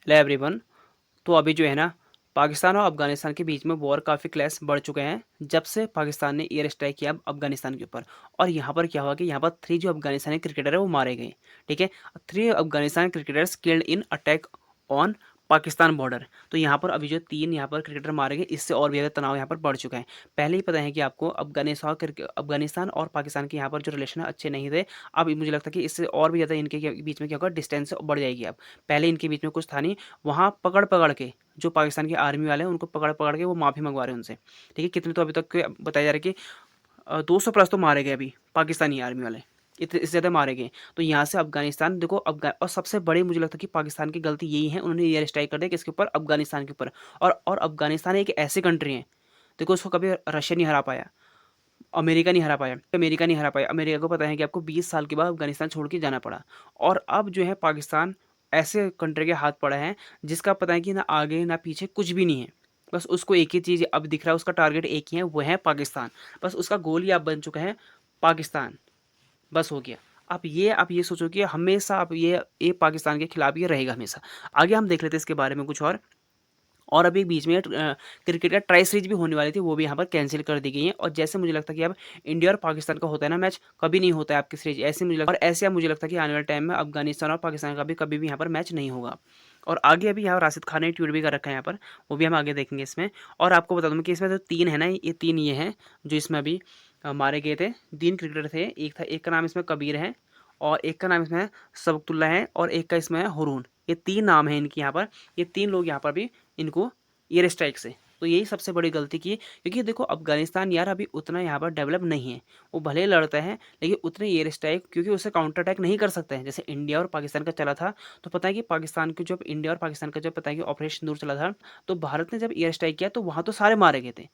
Hello everyone. तो अभी जो है ना, पाकिस्तान और अफगानिस्तान के बीच में वॉर काफ़ी क्लैश बढ़ चुके हैं जब से पाकिस्तान ने एयर स्ट्राइक किया अफगानिस्तान के ऊपर। और यहाँ पर क्या हुआ कि यहाँ पर 3 जो अफगानिस्तानी क्रिकेटर है वो मारे गए। ठीक है, 3 Afghanistan cricketers killed in attack on Pakistan border. तो यहाँ पर अभी जो 3 यहाँ पर क्रिकेटर मारे गए, इससे और भी ज़्यादा तनाव यहाँ पर बढ़ चुका है। पहले ही पता है कि आपको अफगानिस्तान और पाकिस्तान के यहाँ पर जो रिलेशन है अच्छे नहीं थे। अब मुझे लगता है कि इससे और भी ज़्यादा इनके बीच में क्या होगा, डिस्टेंस बढ़ जाएगी। अब पहले इनके बीच में कुछ था नहीं, वहाँ पकड़-पकड़ के जो पाकिस्तान की आर्मी वाले हैं उनको पकड़-पकड़ के वो माफ़ी मंगवा रहे हैं उनसे। ठीक है, कितने तो अभी तक के बताया जा रहा है कि 200 प्लस तो मारे गए अभी पाकिस्तानी आर्मी वाले, इतने इससे ज़्यादा मारे गए। तो यहाँ से अफ़गानिस्तान देखो, अफ़गा और सबसे बड़ी मुझे लगता है कि पाकिस्तान की गलती यही है, उन्होंने एयर स्ट्राइक कर दिया किसके ऊपर, अफ़गानिस्तान के ऊपर। और अफ़गानिस्तान एक ऐसी कंट्री है, देखो उसको कभी रशिया नहीं हरा पाया, अमेरिका नहीं हरा पाया, अमेरिका नहीं हरा पाया। अमेरिका को पता है कि आपको 20 साल के बाद अफ़गानिस्तान छोड़ के जाना पड़ा। और अब जो है पाकिस्तान ऐसे कंट्री के हाथ पड़ा है जिसका पता है कि ना आगे ना पीछे कुछ भी नहीं है। बस उसको एक ही चीज़ अब दिख रहा है, उसका टारगेट एक ही है, वो है पाकिस्तान। बस उसका गोल ही अब बन चुका है पाकिस्तान, बस हो गया। आप ये सोचो कि हमेशा अब ये पाकिस्तान के खिलाफ ये रहेगा हमेशा। आगे हम देख लेते हैं इसके बारे में कुछ और अभी बीच में क्रिकेट का ट्राई सीरीज भी होने वाली थी, वो भी यहाँ पर कैंसिल कर दी गई है। और जैसे मुझे लगता है कि अब इंडिया और पाकिस्तान का होता है ना मैच, कभी नहीं होता है आपकी सीरीज, ऐसे मुझे लगता है। और ऐसे अब मुझे लगता है कि आने वाले टाइम में अफगानिस्तान और पाकिस्तान का भी कभी भी यहाँ पर मैच नहीं होगा। और आगे अभी यहाँ राशिद खान ने ट्वीट भी कर रखा है यहाँ पर, वो भी हम आगे देखेंगे इसमें। और आपको बता दूँ कि इसमें जो 3 है ना, ये 3 ये हैं जो इसमें अभी मारे गए थे। 3 क्रिकेटर थे, एक का नाम इसमें कबीर है, और एक का नाम इसमें है सबकुल्ला है, और एक का इसमें है हुरून। ये 3 नाम है इनके यहाँ पर। ये 3 लोग यहाँ पर भी इनको एयर स्ट्राइक से। तो यही सबसे बड़ी गलती की, क्योंकि देखो अफगानिस्तान यार अभी उतना यहाँ पर डेवलप नहीं है। वो भले लड़ता है लेकिन उतने एयर स्ट्राइक, क्योंकि उससे काउंटर अटैक नहीं कर सकते हैं जैसे इंडिया और पाकिस्तान का चला था। तो पता है कि पाकिस्तान के जब इंडिया और पाकिस्तान का जब पता है कि ऑपरेशन दूर चला था, तो भारत ने जब एयर स्ट्राइक किया तो वहाँ तो सारे मारे गए थे।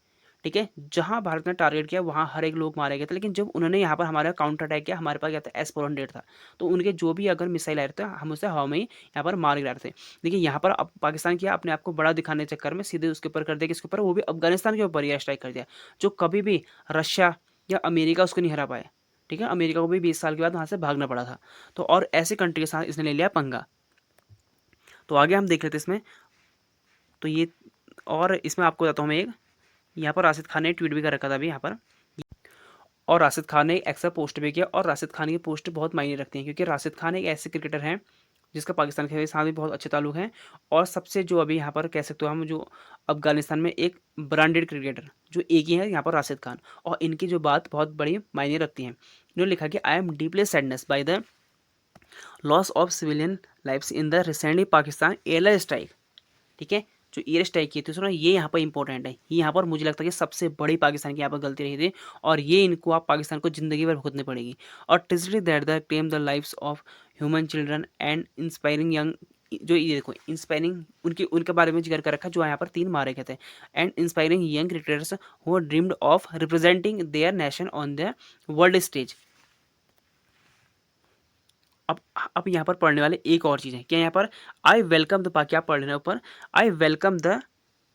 ठीक है, जहाँ भारत ने टारगेट किया वहाँ हर एक लोग मारे गए थे। लेकिन जब उन्होंने यहाँ पर हमारा काउंटर अटैक किया, हमारे पास क्या था, S-400 था। तो उनके जो भी अगर मिसाइल आ रहे थे, हम उसे हवा में ही यहाँ पर मार गिरा रहे थे। देखिए यहाँ पर अब पाकिस्तान किया, अपने आप को बड़ा दिखाने के चक्कर में सीधे उसके ऊपर कर दिया, किसके ऊपर, वो भी अफगानिस्तान के ऊपर एयर स्ट्राइक कर दिया, जो कभी भी रशिया या अमेरिका उसको नहीं हरा पाया। ठीक है, अमेरिका को भी 20 साल के बाद वहाँ से भागना पड़ा था। तो और ऐसे कंट्री के साथ इसने ले लिया पंगा। तो आगे हम देख लेते हैं इसमें। तो ये, और इसमें आपको बताता हूँ मैं एक, यहाँ पर राशिद खान ने ट्वीट भी कर रखा था अभी यहाँ पर। और राशिद खान ने एक एक्स्ट्रा पोस्ट भी किया, और राशिद खान की पोस्ट बहुत मायने रखती हैं, क्योंकि राशिद खान एक ऐसे क्रिकेटर हैं जिसका पाकिस्तान के साथ भी बहुत अच्छे ताल्लुक हैं। और सबसे जो अभी यहाँ पर कह सकते हो हम, जो अफगानिस्तान में एक ब्रांडेड क्रिकेटर जो एक ही है यहाँ पर, राशिद खान। और इनकी जो बात बहुत बड़ी मायने रखती है। इन्होंने लिखा कि I am deeply sadness by the loss of civilian lifes in the recently Pakistan air strike. ठीक है, जो एयर स्ट्राइक की थी सुनो, ये यहाँ पर इंपॉर्टेंट है। ये यहाँ पर मुझे लगता है कि सबसे बड़ी पाकिस्तान की यहाँ पर गलती रही थी, और ये इनको आप पाकिस्तान को ज़िंदगी भर भुगतनी पड़ेगी। और tragically that the claim the lives of human children and inspiring young, जो ये देखो इंस्पायरिंग, उनके बारे में जिक्र कर रखा, जो यहाँ पर 3 मारे गए थे। And inspiring young cricketers who dreamed of representing there nation on the world stage. अब अब यहाँ पर पढ़ने वाले एक और चीज़ है क्या, यहाँ पर आई वेलकम द, बाकी आप पढ़ लेना ऊपर, I welcome the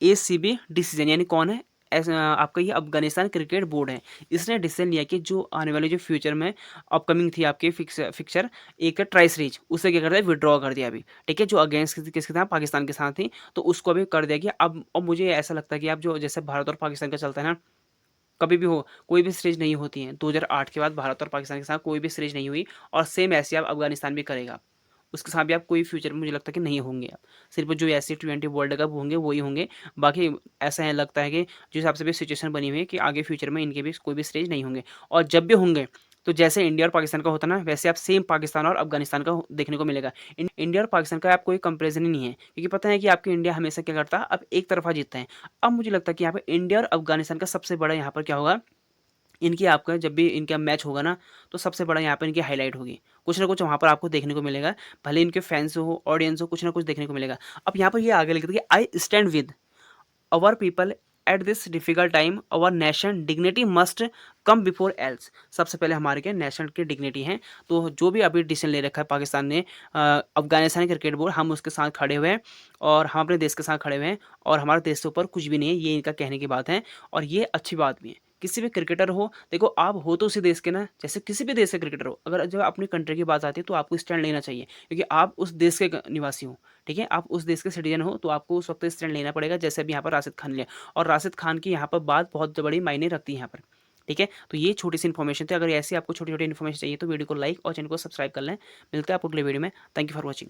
ACB decision, यानी कौन है, आपका ये अफगानिस्तान क्रिकेट बोर्ड है। इसने डिसीजन लिया कि जो आने वाले जो फ्यूचर में अपकमिंग थी आपके फिक्सर एक ट्राई सीरीज, उसे क्या कर दिया, विड्रॉ कर दिया अभी। ठीक है, जो अगेंस्ट किसके साथ, पाकिस्तान के साथ थी, तो उसको अभी कर दिया कि अब मुझे ऐसा लगता है कि अब जो जैसे भारत और पाकिस्तान का चलता है ना, कभी भी हो कोई भी सीरीज नहीं होती है, 2008 के बाद भारत और पाकिस्तान के साथ कोई भी सीरीज नहीं हुई। और सेम ऐसे आप अफगानिस्तान भी करेगा, उसके साथ भी आप कोई फ्यूचर मुझे लगता है कि नहीं होंगे आप, सिर्फ जो ऐसे T20 वर्ल्ड कप होंगे वही होंगे। बाकी ऐसा है लगता है कि जिस हिसाब से भी सिचुएशन बनी हुई है कि आगे फ्यूचर में इनके भी कोई भी सीरीज नहीं होंगे। और जब भी होंगे तो जैसे इंडिया और पाकिस्तान का होता ना, वैसे आप सेम पाकिस्तान और अफगानिस्तान का देखने को मिलेगा। इंडिया और पाकिस्तान का आप कोई कंपेरिजन ही नहीं है, क्योंकि पता है कि आपकी इंडिया हमेशा क्या करता है, अब एक तरफा जीतता है। अब मुझे लगता है कि यहाँ पर इंडिया और अफगानिस्तान का सबसे बड़ा यहाँ पर क्या होगा, इनकी आपका जब भी इनका मैच होगा ना, तो सबसे बड़ा यहाँ पर इनकी हाईलाइट होगी, कुछ ना कुछ वहाँ पर आपको देखने को मिलेगा। भले इनके फैंस हो, ऑडियंस हो, कुछ ना कुछ देखने को मिलेगा। अब यहाँ पर ये आगे लिखते हैं कि I stand with our people at this difficult time, our nation dignity must come before else. सबसे पहले हमारे क्या नेशनल की डिग्निटी है। तो जो भी अभी डिसीजन ले रखा है पाकिस्तान ने, अफगानिस्तान क्रिकेट बोर्ड, हम उसके साथ खड़े हुए हैं, और हम अपने देश के साथ खड़े हुए हैं, और हमारे देश के ऊपर कुछ भी नहीं है, ये इनका कहने की बात है। और ये अच्छी बात भी है, किसी भी क्रिकेटर हो, देखो आप हो तो उसी देश के ना, जैसे किसी भी देश के क्रिकेटर हो, अगर जब अपनी कंट्री की बात आती है तो आपको स्टैंड लेना चाहिए क्योंकि आप उस देश के निवासी हो, ठीक है? आप उस देश के सिटीजन हो तो आपको उस वक्त स्टैंड लेना पड़ेगा, जैसे अभी यहाँ पर राशिद खान लिया। और राशिद खान की यहाँ पर बात बहुत बड़ी मायने रखती है यहाँ पर, ठीक है? तो ये छोटी-सी इन्फॉर्मेशन थी। अगर ऐसी आपको छोटी-छोटी इन्फॉर्मेशन चाहिए तो वीडियो को लाइक और चैनल को सब्सक्राइब कर लें। मिलते हैं आपको अगले वीडियो में। Thank you for watching.